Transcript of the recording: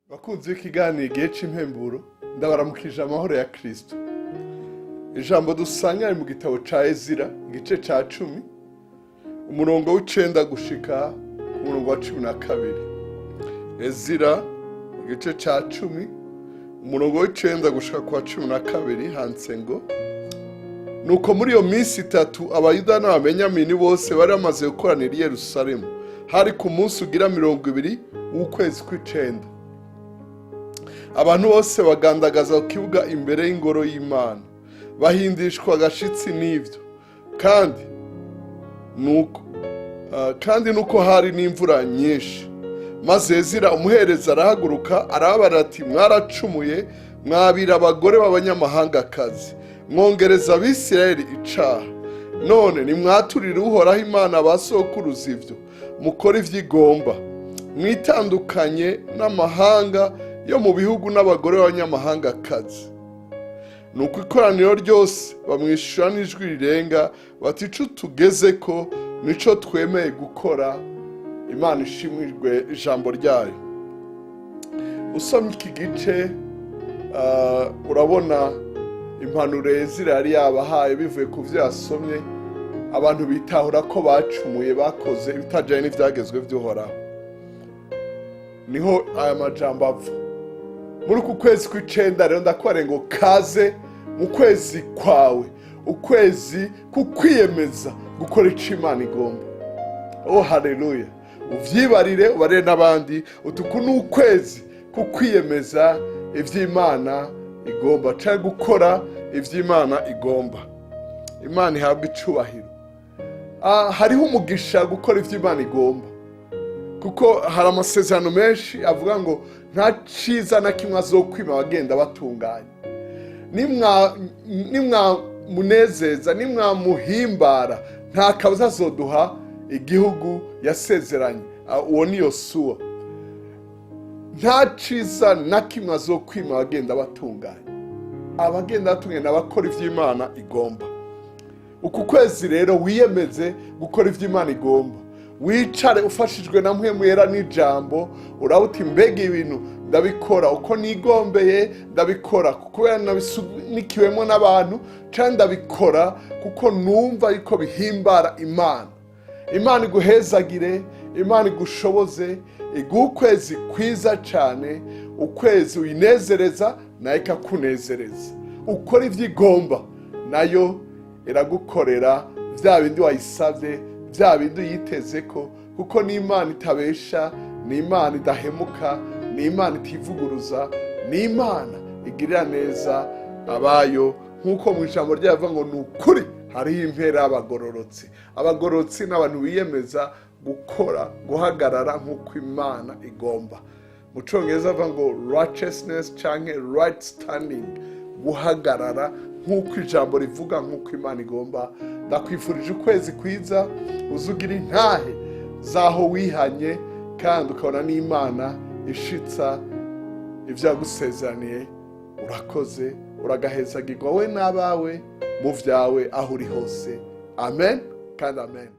Bakunzi w'ikiganiro igihe c'impemburo ndabaramukije amahoro ya Kristo. Ijambo dusanga mu gitabo ca Ezira igice ca 10 umurongo w'9 gushika umurongo wa 12. Ezira igice ca 10 umurongo w'9 gushika kwa 12 handitse ngo: nuko muri iyo minsi 3 abayuda n'abamenyamini bose bari bamaze gukoranira i Yerusalemu, hari ku munsi ugira 20 w'ukwezi kw'icenda. Abantu bose bagandagaza ku kibuga imbere y'ingoro y'Imana, bahindishwa agashitsi n'ivyo, kandi nuko hari n'imvura nyinshi. Maze Ezira umuhereza arahaguruka arababarira ati: mwaracumuye, mwabira abagore b'abanyamahangakazi, mwongereza Abisirayeli icaha. None nimwaturire Uhoraho Imana basokuruza ivyo, mukora ivyo igomba, mwitandukanye n'amahanga yo mu bihugu n'abagore b'abanyamahangakazi. Nuko ikoraniro ryose bamwishura n'ijwi rirenga bati: ico tugezeko nico twemeye gukora. Imana ishimirwe ijambo ryayo. Usomye iki gice urabona impanuro Ezira yari yabahaye bivuye ku vyo yasomye. Abantu bitahura ko bacumuye, bakoze ibitajanye n'ivyagezwe vy'Uhoraho. Niho aya majambo ava. Muri uku kwezi kw'icenda rero ndakware ngo kaze mu kwezi kwawe, ukwezi kukwiyemeza gukora ico Imana igomba. Oh haleluya! Uvyibarire ubarire n'abandi utuku n'ukwezi kukwiyemeza ivy'Imana igomba, canke gukora ivy'Imana igomba. Imana ihabwa icubahiro. Hariho umugisha gukora ivy'Imana igomba, kuko hari amasezerano menshi avuga ngo nta ciza na kimwe azokwima abagenda batunganye. Nimwamunezeza, nimwamuhimbara, nta kabuza azoduha igihugu yasezeranye. Uwo ni Yosuwa. Nta ciza na kimwe azokwima abagenda batunganye. Abagenda batunganye n'abakora ivy'Imana igomba. Uku kwezi rero wiyemeze gukora ivy'Imana igomba. Wicare ufashijwe na mpwemu yera n'ijambo, urabuti mbega ibintu ndabikora uko nigombeye, ndabikora kuko nabisunikiwemo n'abantu, canke ndabikora kuko numva yuko bihimbara Imana. Imana iguhezagire, Imana igushoboze, iguhe ukwezi kwiza cane, ukwezi uyinezereza nayo ikakunezereza. Ukora ivyo igomba, nayo iragukorera vya bindi wayisavye, vya bindi yitezeko, kuko ni Imana itabesha, ni Imana idahemuka, ni Imana itivuguruza, ni Imana igirira neza abayo. Nkuko mu ijambo ryavuga ngo nukuri hariho impera y'abagororotsi. Abagororotsi n'abantu biyemeza gukora, guhagarara nkuko Imana igomba. Mu Congereza bavuga ngo righteousness canke right standing, guhagarara nkuko ijambo rivuga, nkuko Imana igomba. Ndakwifurije ukwezi kwiza, uzugira intahe zaho wihanye, kandi ukabona n'Imana ishitsa ivyo yagusezeraniye. Urakoze, uragahezagirwa we n'abawe mu vyawe aho uri hose. Amen kandi amen.